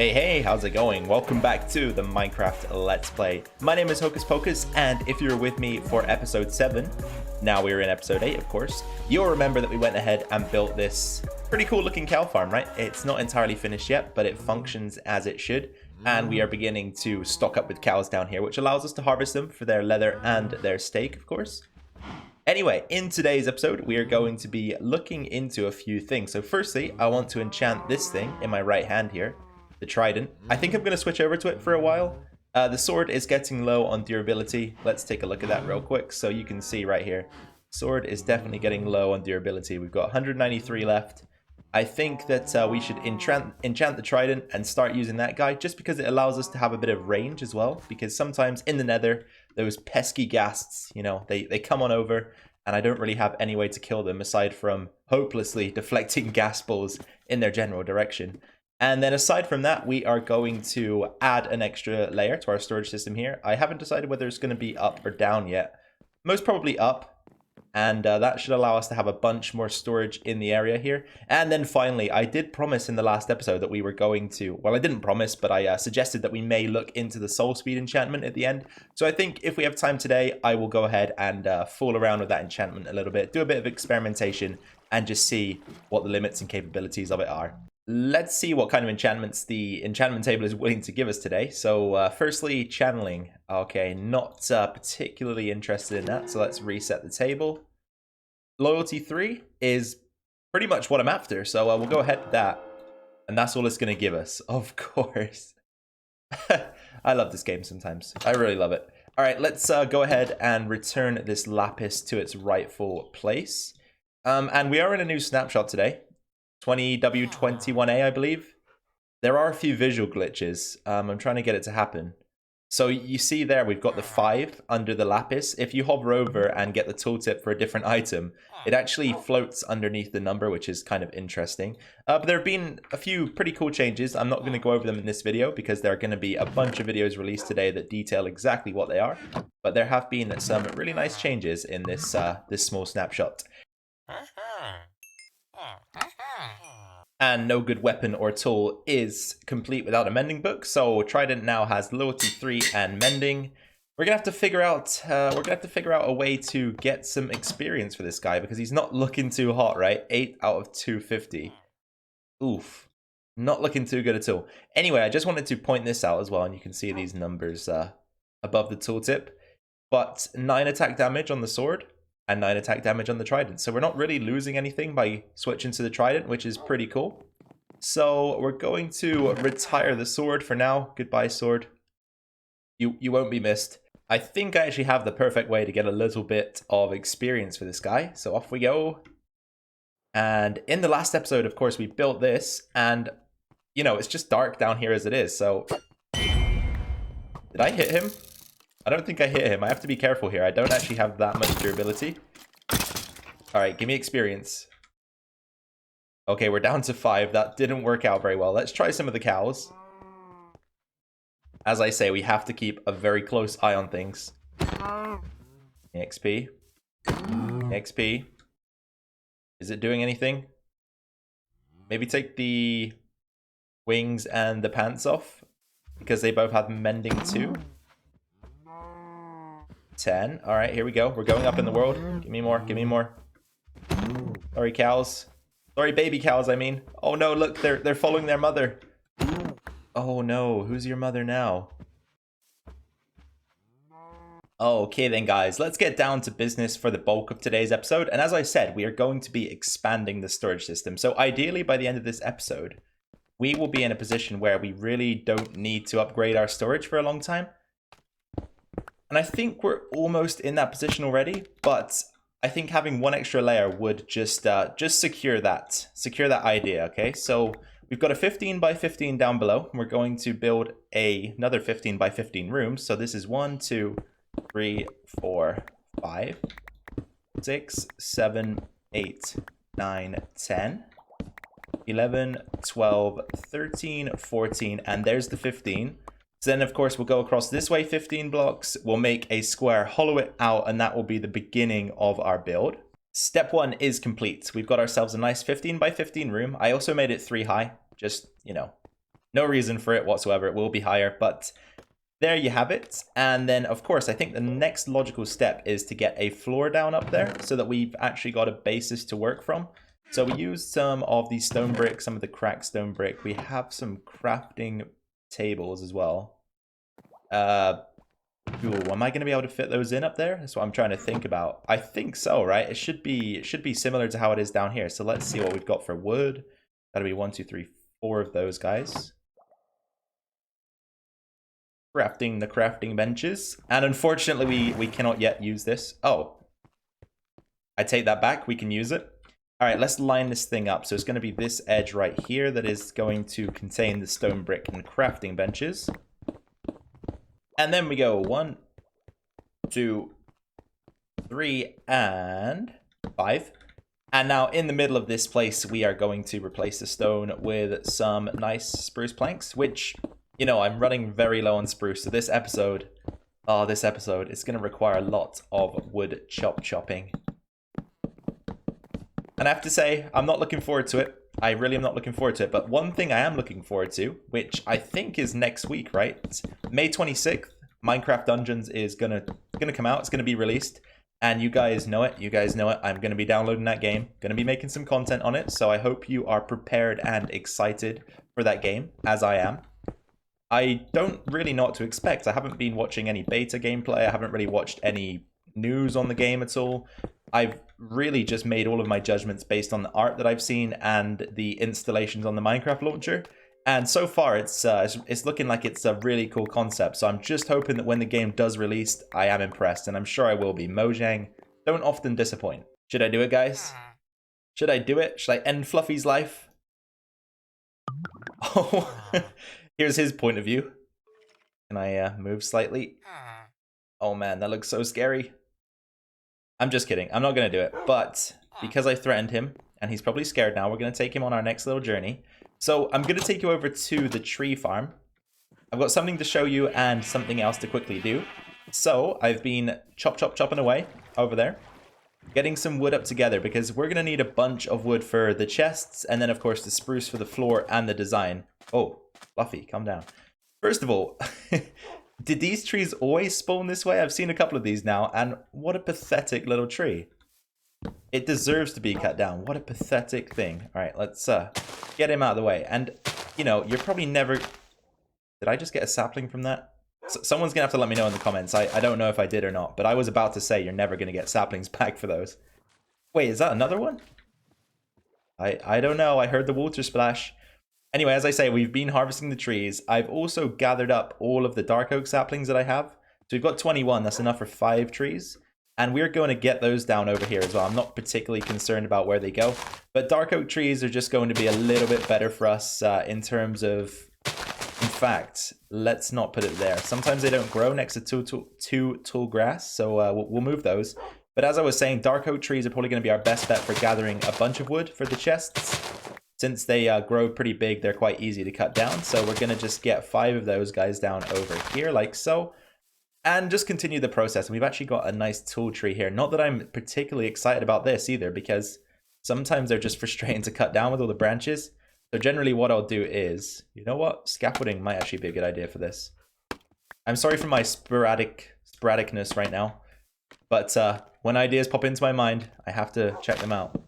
Hey, how's it going? Welcome back to the Minecraft Let's Play. My name is Hocus Pocus, and if you were with me for episode 7, now we're in episode 8, of course, you'll remember that we went ahead and built this pretty cool looking cow farm, right? It's not entirely finished yet, but it functions as it should, and we are beginning to stock up with cows down here, which allows us to harvest them for their leather and their steak, of course. Anyway, in today's episode, we are going to be looking into a few things. So firstly, I want to enchant this thing in my right hand here. The trident. I think I'm going to switch over to it for a while. The sword is getting low on durability. Let's take a look at that real quick. So you can see right here, sword is definitely getting low on durability. We've got 193 left. I think that we should enchant the trident and start using that guy just because it allows us to have a bit of range as well. Because sometimes in the nether, those pesky ghasts, you know, they come on over and I don't really have any way to kill them aside from hopelessly deflecting gas balls in their general direction. And then aside from that, we are going to add an extra layer to our storage system here. I haven't decided whether it's going to be up or down yet. Most probably up. And that should allow us to have a bunch more storage in the area here. And then finally, I did promise in the last episode that we were going to... Well, I didn't promise, but I suggested that we may look into the soul speed enchantment at the end. So I think if we have time today, I will go ahead and fool around with that enchantment a little bit. Do a bit of experimentation and just see what the limits and capabilities of it are. Let's see what kind of enchantments the enchantment table is willing to give us today. So firstly, channeling. Okay, not particularly interested in that. So let's reset the table. Loyalty 3 is pretty much what I'm after. So we'll go ahead with that. And that's all it's going to give us. Of course. I love this game sometimes. I really love it. All right, let's go ahead and return this lapis to its rightful place. And we are in a new snapshot today. 20W21A, I believe. There are a few visual glitches. I'm trying to get it to happen. So you see there, we've got the 5 under the lapis. If you hover over and get the tooltip for a different item, it actually floats underneath the number, which is kind of interesting. But there have been a few pretty cool changes. I'm not going to go over them in this video because there are going to be a bunch of videos released today that detail exactly what they are. But there have been some really nice changes in this, this small snapshot. And no good weapon or tool is complete without a mending book. So Trident now has loyalty 3 and mending. We're gonna have to figure out a way to get some experience for this guy because he's not looking too hot, right? 8 out of 250. Oof, not looking too good at all. Anyway, I just wanted to point this out as well, and you can see these numbers above the tooltip. But 9 attack damage on the sword. And 9 attack damage on the trident. So we're not really losing anything by switching to the trident, which is pretty cool. So we're going to retire the sword for now. Goodbye, sword. You won't be missed. I think I actually have the perfect way to get a little bit of experience for this guy. So off we go. And in the last episode, of course, we built this. And, you know, it's just dark down here as it is. So did I hit him? I don't think I hit him. I have to be careful here. I don't actually have that much durability. Alright, give me experience. Okay, we're down to 5. That didn't work out very well. Let's try some of the cows. As I say, we have to keep a very close eye on things. XP. XP. Is it doing anything? Maybe take the wings and the pants off. Because they both have mending too. 10. All right, here we go. We're going up in the world. Give me more. Give me more. Sorry, cows. Sorry, baby cows, I mean. Oh, no, look. They're following their mother. Oh, no. Who's your mother now? Okay, then, guys. Let's get down to business for the bulk of today's episode. And as I said, we are going to be expanding the storage system. So ideally, by the end of this episode, we will be in a position where we really don't need to upgrade our storage for a long time. And I think we're almost in that position already, but I think having one extra layer would just secure that idea, okay? So we've got a 15 by 15 down below. We're going to build another 15 by 15 rooms. So this is 1, 2, 3, 4, 5, 6, 7, 8, 9, 10, 11, 12, 13, 14, and there's the 15. So then, of course, we'll go across this way 15 blocks. We'll make a square, hollow it out, and that will be the beginning of our build. Step 1 is complete. We've got ourselves a nice 15 by 15 room. I also made it 3 high, just, you know, No reason for it whatsoever. It will be higher, but there you have it. And then, of course, I think the next logical step is to get a floor down up there so that we've actually got a basis to work from. So we used some of the stone brick, some of the cracked stone brick. We have some crafting tables as well. Ooh, am I going to be able to fit those in up there? That's what I'm trying to think about. I think so, right? It should be similar to how it is down here. So let's see what we've got for wood. That'll be 1, 2, 3, 4 of those guys. Crafting the crafting benches. And unfortunately, we cannot yet use this. Oh, I take that back. We can use it. All right, let's line this thing up. So it's going to be this edge right here that is going to contain the stone brick and crafting benches. And then we go 1, 2, 3, and 5. And now in the middle of this place, we are going to replace the stone with some nice spruce planks, which, you know, I'm running very low on spruce. So this episode is going to require a lot of wood chopping. And I have to say, I'm not looking forward to it. I really am not looking forward to it. But one thing I am looking forward to, which I think is next week, right? It's May 26th, Minecraft Dungeons is gonna come out. It's gonna be released. And you guys know it. I'm gonna be downloading that game. Gonna be making some content on it. So I hope you are prepared and excited for that game, as I am. I don't really know what to expect. I haven't been watching any beta gameplay. I haven't really watched any news on the game at all. I've really just made all of my judgments based on the art that I've seen and the installations on the Minecraft launcher. And so far, it's looking like it's a really cool concept. So I'm just hoping that when the game does release, I am impressed. And I'm sure I will be. Mojang don't often disappoint. Should I do it, guys? Should I do it? Should I end Fluffy's life? Oh, here's his point of view. Can I move slightly? Oh man, that looks so scary. I'm just kidding. I'm not going to do it. But because I threatened him, and he's probably scared now, we're going to take him on our next little journey. So I'm going to take you over to the tree farm. I've got something to show you and something else to quickly do. So I've been chopping away over there, getting some wood up together because we're going to need a bunch of wood for the chests and then, of course, the spruce for the floor and the design. Oh, Fluffy, calm down. First of all, did these trees always spawn this way? I've seen a couple of these now, and what a pathetic little tree. It deserves to be cut down. What a pathetic thing. All right, let's get him out of the way. And, you know, you're probably never... Did I just get a sapling from that? Someone's going to have to let me know in the comments. I don't know if I did or not, but I was about to say you're never going to get saplings back for those. Wait, is that another one? I don't know. I heard the water splash. Anyway, as I say, we've been harvesting the trees. I've also gathered up all of the dark oak saplings that I have. So we've got 21. That's enough for 5 trees. And we're going to get those down over here as well. I'm not particularly concerned about where they go. But dark oak trees are just going to be a little bit better for us in terms of... In fact, let's not put it there. Sometimes they don't grow next to too tall grass. So we'll move those. But as I was saying, dark oak trees are probably going to be our best bet for gathering a bunch of wood for the chests. Since they grow pretty big, they're quite easy to cut down. So we're going to just get 5 of those guys down over here like so. And just continue the process. And we've actually got a nice tool tree here. Not that I'm particularly excited about this either, because sometimes they're just frustrating to cut down with all the branches. So generally what I'll do is, you know what? Scaffolding might actually be a good idea for this. I'm sorry for my sporadicness right now. But when ideas pop into my mind, I have to check them out.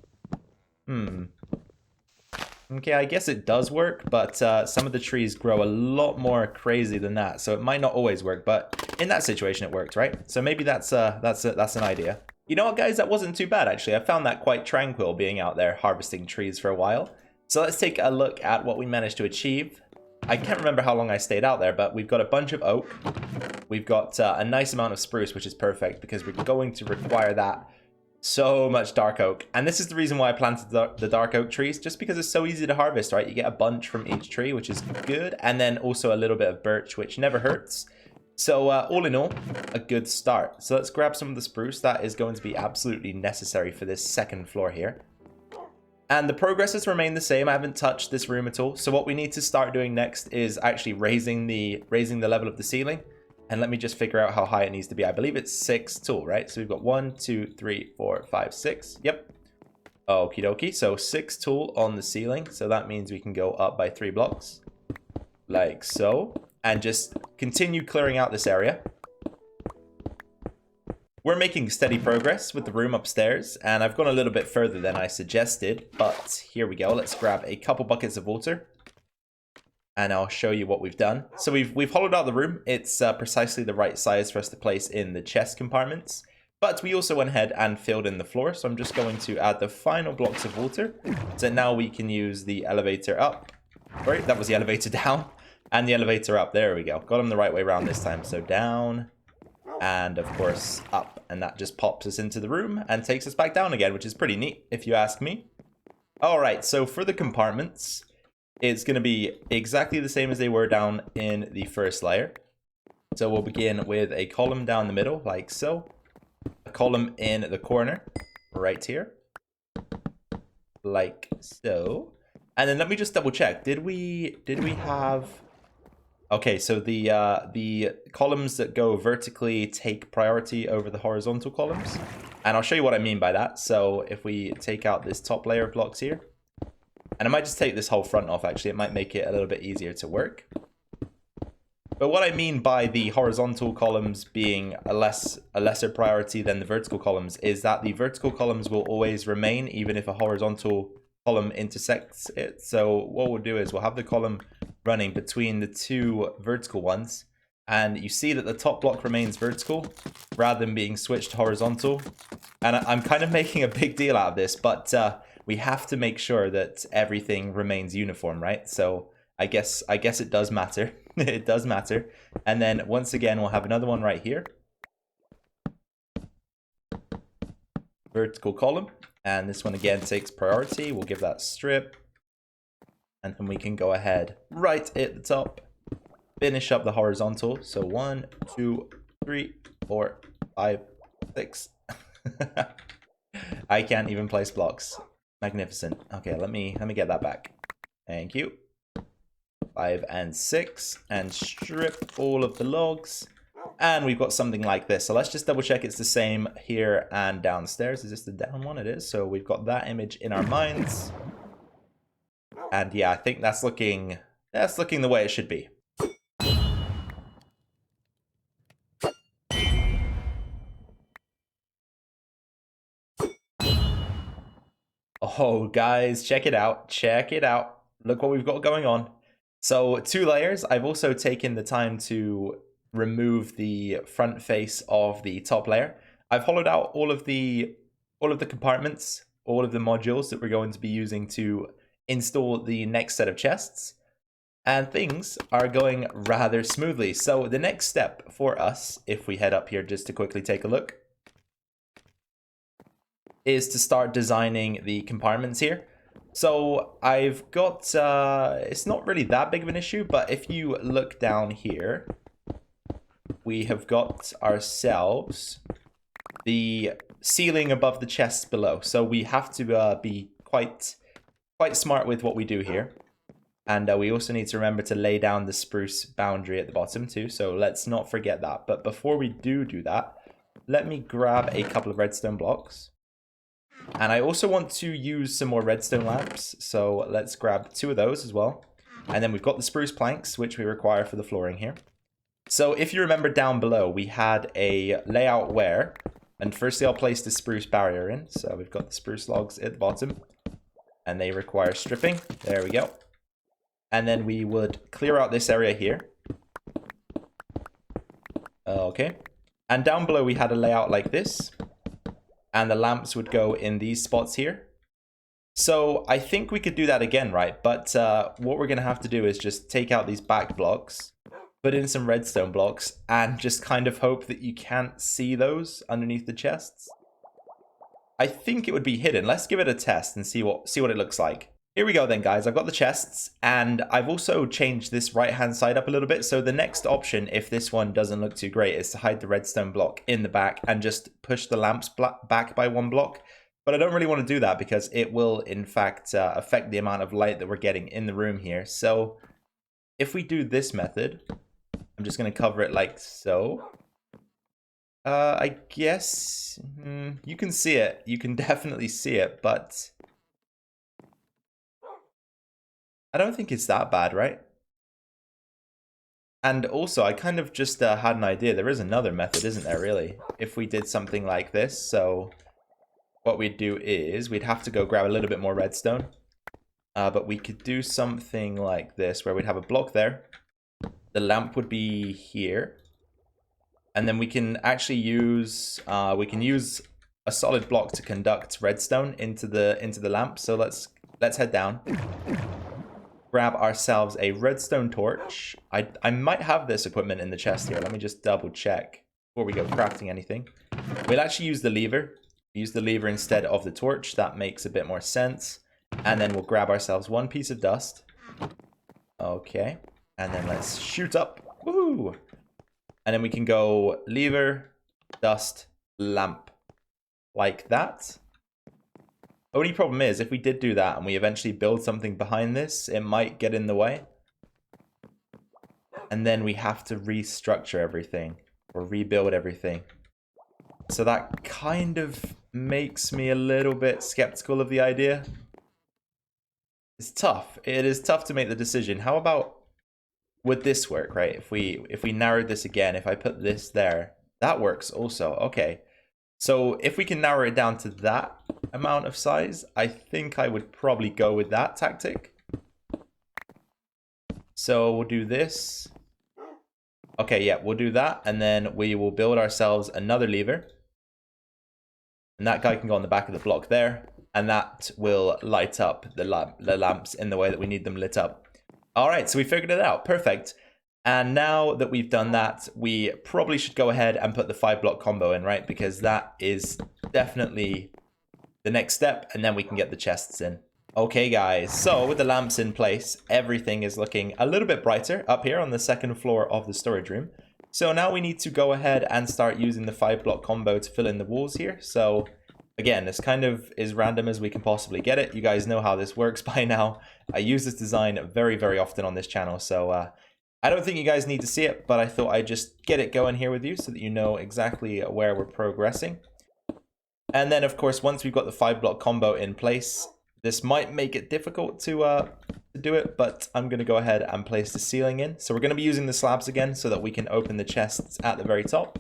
Okay, I guess it does work, but some of the trees grow a lot more crazy than that, so it might not always work. But in that situation, it worked, right? So maybe that's an idea. You know what, guys? That wasn't too bad actually. I found that quite tranquil being out there harvesting trees for a while. So let's take a look at what we managed to achieve. I can't remember how long I stayed out there, but we've got a bunch of oak. We've got a nice amount of spruce, which is perfect because we're going to require that. So much dark oak. And this is the reason why I planted the dark oak trees, just because it's so easy to harvest, right? You get a bunch from each tree, which is good. And then also a little bit of birch, which never hurts. So all in all, a good start. So let's grab some of the spruce. That is going to be absolutely necessary for this second floor here. And the progress has remained the same. I haven't touched this room at all. So what we need to start doing next is actually raising the level of the ceiling. And let me just figure out how high it needs to be. I believe it's 6 tall, right? So we've got 1, 2, 3, 4, 5, 6. Yep. Okie dokie. So 6 tall on the ceiling. So that means we can go up by 3 blocks. like so, and just continue clearing out this area. We're making steady progress with the room upstairs, and I've gone a little bit further than I suggested, but here we go. Let's grab a couple buckets of water, and I'll show you what we've done. So we've hollowed out the room. It's precisely the right size for us to place in the chest compartments, but we also went ahead and filled in the floor, so I'm just going to add the final blocks of water. So now we can use the elevator up. Sorry, that was the elevator down, and the elevator up. There we go. Got them the right way around this time. So down, and of course up, and that just pops us into the room and takes us back down again, which is pretty neat if you ask me. All right, so for the compartments, it's going to be exactly the same as they were down in the first layer. So we'll begin with a column down the middle, like so, a column in the corner right here, like so, and then let me just double check. Did we have... Okay, so the columns that go vertically take priority over the horizontal columns. And I'll show you what I mean by that. So if we take out this top layer of blocks here, and I might just take this whole front off, actually. It might make it a little bit easier to work. But what I mean by the horizontal columns being a lesser priority than the vertical columns is that the vertical columns will always remain even if a horizontal column intersects it. So what we'll do is we'll have the column running between the two vertical ones, and you see that the top block remains vertical rather than being switched to horizontal. And I'm kind of making a big deal out of this, but we have to make sure that everything remains uniform, right? So I guess it does matter. It does matter. And then once again, we'll have another one right here, vertical column, and this one again takes priority. We'll give that strip. And then we can go ahead right at the top, finish up the horizontal. So 1, 2, 3, 4, 5, 6. I can't even place blocks. Magnificent. Okay, let me get that back. Thank you. 5 and 6, and strip all of the logs. And we've got something like this. So let's just double check it's the same here and downstairs. Is this the down one? It is. So we've got that image in our minds. And yeah, I think that's looking the way it should be. Oh, guys, check it out. Check it out. Look what we've got going on. So 2 layers. I've also taken the time to remove the front face of the top layer. I've hollowed out all of the compartments, all of the modules that we're going to be using to install the next set of chests, and things are going rather smoothly. So the next step for us, if we head up here just to quickly take a look, is to start designing the compartments here. So I've got, it's not really that big of an issue, but if you look down here, we have got ourselves the ceiling above the chests below. So we have to be quite smart with what we do here. And we also need to remember to lay down the spruce boundary at the bottom too. So let's not forget that. But before we do that, let me grab a couple of redstone blocks. And I also want to use some more redstone lamps. So let's grab 2 of those as well. And then we've got the spruce planks, which we require for the flooring here. So if you remember down below, we had a layout where, and firstly I'll place the spruce barrier in. So we've got the spruce logs at the bottom, and they require stripping. There we go. And then we would clear out this area here. Okay. And down below we had a layout like this. And the lamps would go in these spots here. So I think we could do that again, right? But what we're going to have to do is just take out these back blocks, put in some redstone blocks, and just kind of hope that you can't see those underneath the chests. I think it would be hidden. Let's give it a test and see what it looks like. Here we go then, guys. I've got the chests, and I've also changed this right-hand side up a little bit. So the next option, if this one doesn't look too great, is to hide the redstone block in the back and just push the lamps back by 1 block. But I don't really want to do that because it will, in fact, affect the amount of light that we're getting in the room here. So if we do this method, I'm just going to cover it like so. I guess you can see it. You can definitely see it, but I don't think it's that bad, right? And also, I kind of just had an idea. There is another method, isn't there, really? If we did something like this, so what we'd do is we'd have to go grab a little bit more redstone. But we could do something like this, where we'd have a block there. The lamp would be here. And then we can actually use a solid block to conduct redstone into the lamp. So let's head down. Grab ourselves a redstone torch. I might have this equipment in the chest here. Let me just double check before we go crafting anything. We'll actually use the lever. Use the lever instead of the torch. That makes a bit more sense. And then we'll grab ourselves one piece of dust. Okay. And then let's shoot up. Woohoo! And then we can go lever, dust, lamp. Like that. Only problem is, if we did do that and we eventually build something behind this, it might get in the way. And then we have to restructure everything. Or rebuild everything. So that kind of makes me a little bit skeptical of the idea. It's tough. It is tough to make the decision. How about... would this work, right? If we narrowed this again, if I put this there, that works also. Okay. So if we can narrow it down to that amount of size, I think I would probably go with that tactic. So we'll do this. Okay, yeah, we'll do that. And then we will build ourselves another lever. And that guy can go on the back of the block there. And that will light up the lamps in the way that we need them lit up. All right, so we figured it out. Perfect. And now that we've done that, we probably should go ahead and put the 5-block combo in, right? Because that is definitely the next step, and then we can get the chests in. Okay, guys, so with the lamps in place, everything is looking a little bit brighter up here on the second floor of the storage room. So now we need to go ahead and start using the 5-block combo to fill in the walls here. So again, this kind of is random as we can possibly get it. You guys know how this works by now. I use this design very, very often on this channel, so I don't think you guys need to see it, but I thought I'd just get it going here with you so that you know exactly where we're progressing. And then, of course, once we've got the 5-block combo in place, this might make it difficult to do it, but I'm going to go ahead and place the ceiling in. So we're going to be using the slabs again so that we can open the chests at the very top.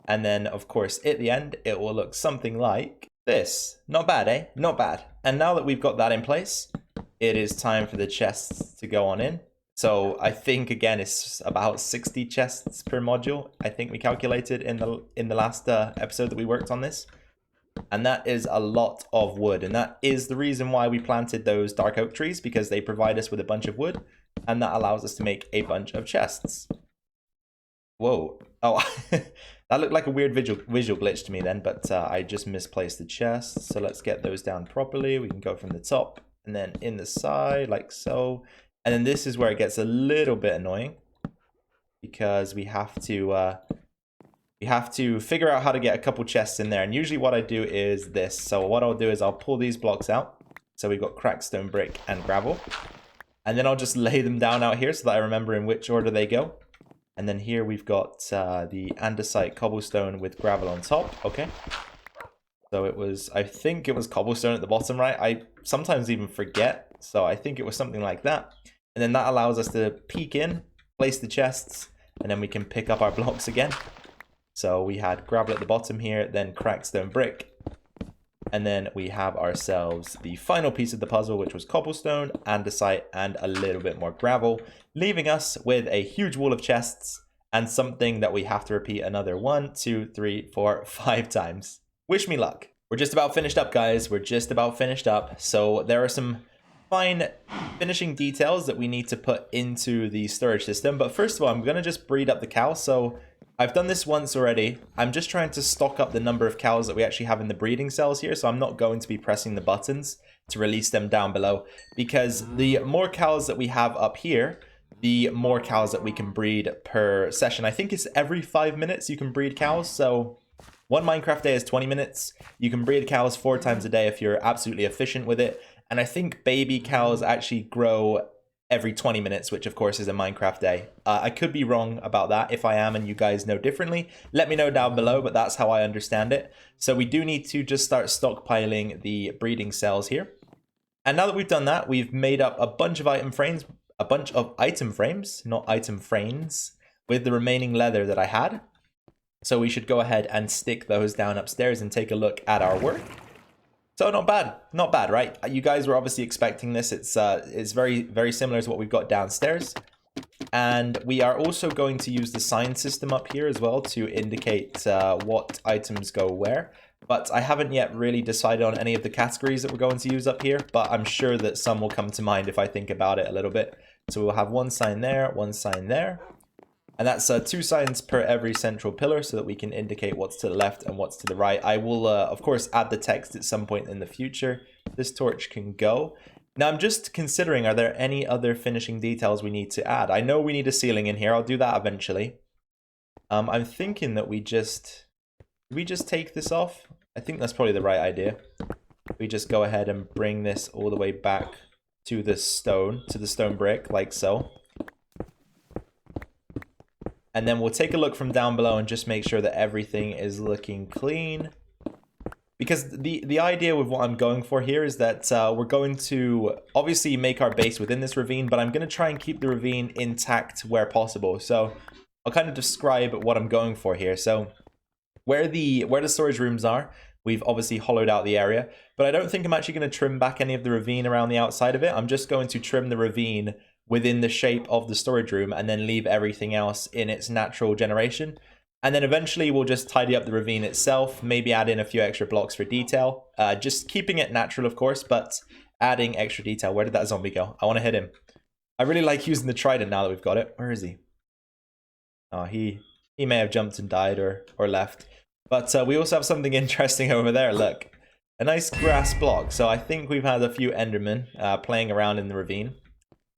And then, of course, at the end, it will look something like this. Not bad, eh? Not bad. And now that we've got that in place, it is time for the chests to go on in. So I think, again, it's about 60 chests per module. I think we calculated in the last episode that we worked on this. And that is a lot of wood. And that is the reason why we planted those dark oak trees, because they provide us with a bunch of wood. And that allows us to make a bunch of chests. Whoa. Oh, that looked like a weird visual glitch to me then, but I just misplaced the chests. So let's get those down properly. We can go from the top and then in the side like so. And then this is where it gets a little bit annoying, because we have to figure out how to get a couple chests in there. And usually what I do is this. So what I'll do is I'll pull these blocks out. So we've got cracked stone, brick, and gravel. And then I'll just lay them down out here so that I remember in which order they go. And then here we've got the andesite cobblestone with gravel on top. Okay. So it was, I think it was cobblestone at the bottom, right? I sometimes even forget. So I think it was something like that. And then that allows us to peek in, place the chests, and then we can pick up our blocks again. So we had gravel at the bottom here, then cracked stone brick. And then we have ourselves the final piece of the puzzle, which was cobblestone, andesite, and a little bit more gravel, leaving us with a huge wall of chests and something that we have to repeat another 1, 2, 3, 4, 5 times. Wish me luck. We're just about finished up, guys. We're just about finished up. So there are some fine finishing details that we need to put into the storage system. But first of all, I'm going to just breed up the cows. So I've done this once already. I'm just trying to stock up the number of cows that we actually have in the breeding cells here. So I'm not going to be pressing the buttons to release them down below, because the more cows that we have up here, the more cows that we can breed per session. I think it's every 5 minutes you can breed cows. So one Minecraft day is 20 minutes. You can breed cows 4 times a day if you're absolutely efficient with it. And I think baby cows actually grow every 20 minutes, which of course is a Minecraft day. I could be wrong about that. If I am and you guys know differently, let me know down below, but that's how I understand it. So we do need to just start stockpiling the breeding cells here. And now that we've done that, we've made up a bunch of item frames, a bunch of item frames, not item frames, with the remaining leather that I had. So we should go ahead and stick those down upstairs and take a look at our work. So not bad, right? You guys were obviously expecting this. It's very, very similar to what we've got downstairs. And we are also going to use the sign system up here as well to indicate what items go where. But I haven't yet really decided on any of the categories that we're going to use up here, but I'm sure that some will come to mind if I think about it a little bit. So we'll have one sign there, one sign there. And that's 2 signs per every central pillar so that we can indicate what's to the left and what's to the right. I will, of course, add the text at some point in the future. This torch can go. Now, I'm just considering, are there any other finishing details we need to add? I know we need a ceiling in here. I'll do that eventually. I'm thinking that we just take this off. I think that's probably the right idea. We just go ahead and bring this all the way back to the stone brick, like so. And then we'll take a look from down below and just make sure that everything is looking clean. Because the idea with what I'm going for here is that we're going to obviously make our base within this ravine, but I'm going to try and keep the ravine intact where possible. So I'll kind of describe what I'm going for here. So where the storage rooms are, we've obviously hollowed out the area, but I don't think I'm actually going to trim back any of the ravine around the outside of it. I'm just going to trim the ravine within the shape of the storage room and then leave everything else in its natural generation. And then eventually we'll just tidy up the ravine itself, maybe add in a few extra blocks for detail. Just keeping it natural, of course, but adding extra detail. Where did that zombie go? I want to hit him. I really like using the trident now that we've got it. Where is he? Oh, he may have jumped and died or left. But we also have something interesting over there. Look, a nice grass block. So I think we've had a few Endermen playing around in the ravine.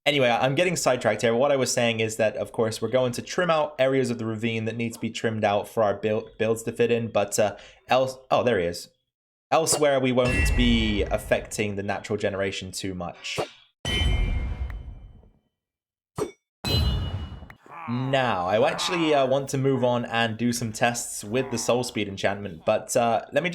Anyway, I'm getting sidetracked here. What I was saying is that, of course, we're going to trim out areas of the ravine that need to be trimmed out for our builds to fit in. But oh, there he is. Elsewhere, we won't be affecting the natural generation too much. Now, I actually want to move on and do some tests with the soul speed enchantment. But let me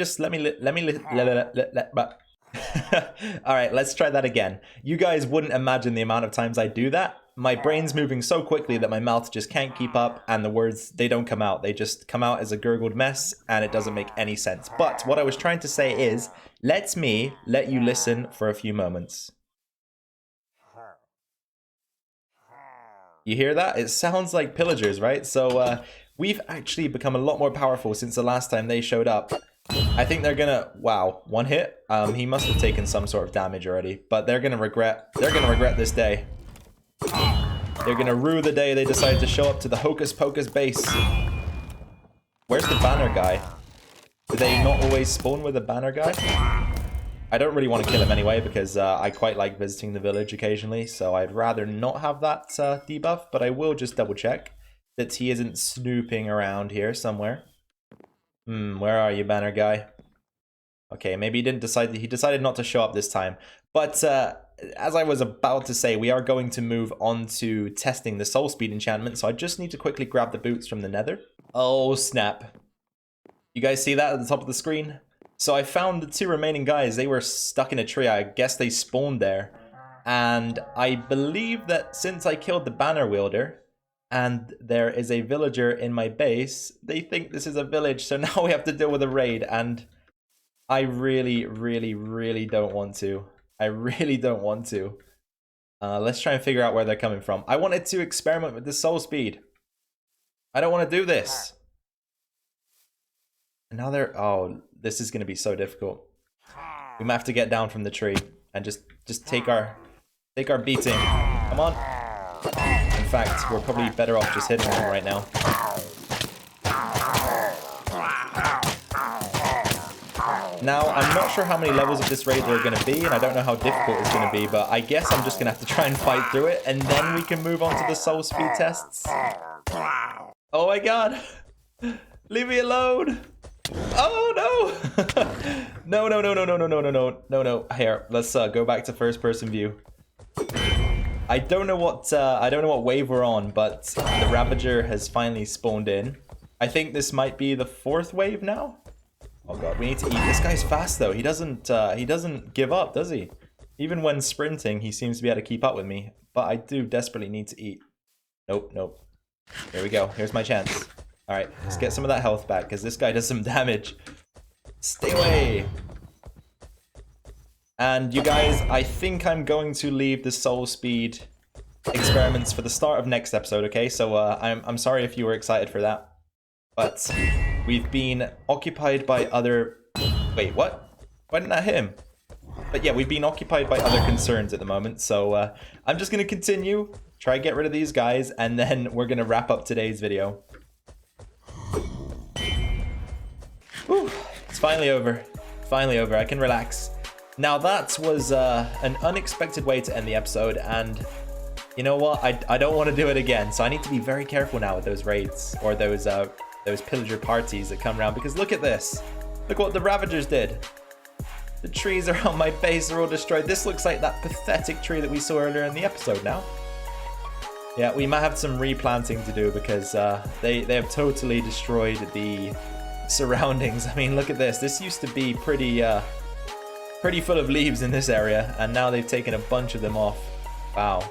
all right, let's try that again. You guys wouldn't imagine the amount of times I do that. My brain's moving so quickly that my mouth just can't keep up, and the words, they don't come out. They just come out as a gurgled mess, and it doesn't make any sense. But what I was trying to say is, let you listen for a few moments. You hear that? It sounds like pillagers, right? So we've actually become a lot more powerful since the last time they showed up. I think they're gonna, wow, one hit. He must have taken some sort of damage already, but they're gonna regret this day. They're gonna rue the day they decided to show up to the Hocus Pocus base. Where's the banner guy? Do they not always spawn with a banner guy? I don't really want to kill him anyway because I quite like visiting the village occasionally, so I'd rather not have that debuff, but I will just double check that he isn't snooping around here somewhere. Where are you, banner guy? Okay, maybe he decided not to show up this time. But as I was about to say, we are going to move on to testing the soul speed enchantment, so I just need to quickly grab the boots from the nether. Oh, snap. You guys see that at the top of the screen? So I found the 2 remaining guys. They were stuck in a tree. I guess they spawned there. And I believe that since I killed the banner wielder, and there is a villager in my base, they think this is a village, so now we have to deal with a raid, and I really, really, really don't want to. I really don't want to. Let's try and figure out where they're coming from. I wanted to experiment with the soul speed. I don't want to do this. And now they're... Oh, this is going to be so difficult. We might have to get down from the tree and just take our beating. Come on. In fact, we're probably better off just hitting them right now. Now, I'm not sure how many levels of this raid there are going to be, and I don't know how difficult it's going to be, but I guess I'm just going to have to try and fight through it, and then we can move on to the soul speed tests. Oh my god! Leave me alone! Oh no! No. Here, let's go back to first person view. I don't know what wave we're on, but the Ravager has finally spawned in. I think this might be the 4th wave now. Oh god, we need to eat. This guy's fast though. He doesn't give up, does he? Even when sprinting, he seems to be able to keep up with me. But I do desperately need to eat. Nope, nope. Here we go. Here's my chance. Alright, let's get some of that health back, because this guy does some damage. Stay away! And you guys, I think I'm going to leave the soul speed experiments for the start of next episode, okay? So I'm sorry if you were excited for that. But we've been occupied by other... Wait, what? Why didn't I hit him? But yeah, we've been occupied by other concerns at the moment. So I'm just going to continue, try to get rid of these guys, and then we're going to wrap up today's video. Whew, it's finally over. Finally over. I can relax. Now that was an unexpected way to end the episode, and you know what? I don't want to do it again, so I need to be very careful now with those raids or those pillager parties that come around, because look at this. Look what the Ravagers did. The trees around my base are all destroyed. This looks like that pathetic tree that we saw earlier in the episode now. Yeah, we might have some replanting to do, because they have totally destroyed the surroundings. I mean, look at this. This used to be pretty full of leaves in this area, and now they've taken a bunch of them off. Wow.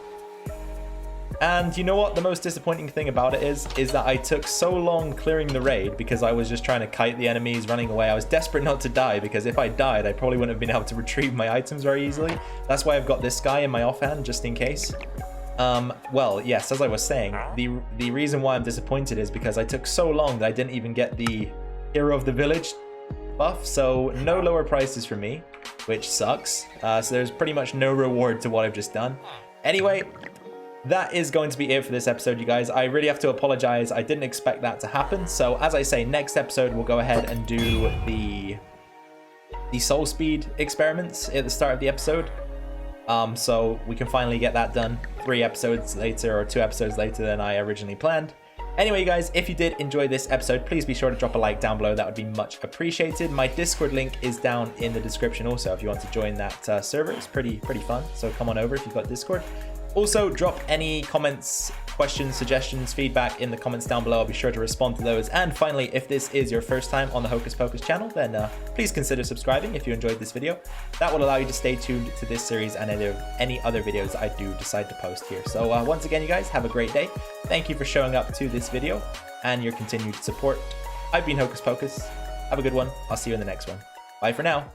And you know what the most disappointing thing about it is that I took so long clearing the raid because I was just trying to kite the enemies running away. I was desperate not to die, because if I died, I probably wouldn't have been able to retrieve my items very easily. That's why I've got this guy in my offhand, just in case. Well, yes, as I was saying, the reason why I'm disappointed is because I took so long that I didn't even get the Hero of the Village buff, so no lower prices for me, which sucks. So there's pretty much no reward to what I've just done. Anyway, that is going to be it for this episode, you guys. I really have to apologize. I didn't expect that to happen. So as I say, next episode we'll go ahead and do the soul speed experiments at the start of the episode. So we can finally get that done 3 episodes later, or 2 episodes later than I originally planned. Anyway, guys, if you did enjoy this episode, please be sure to drop a like down below. That would be much appreciated. My Discord link is down in the description also if you want to join that server. It's pretty fun, so come on over if you've got Discord. Also, drop any comments, questions, suggestions, feedback in the comments down below. I'll be sure to respond to those. And finally, if this is your first time on the Hocus Pocus channel, then please consider subscribing if you enjoyed this video. That will allow you to stay tuned to this series and any other videos I do decide to post here. So once again, you guys, have a great day. Thank you for showing up to this video and your continued support. I've been Hocus Pocus. Have a good one. I'll see you in the next one. Bye for now.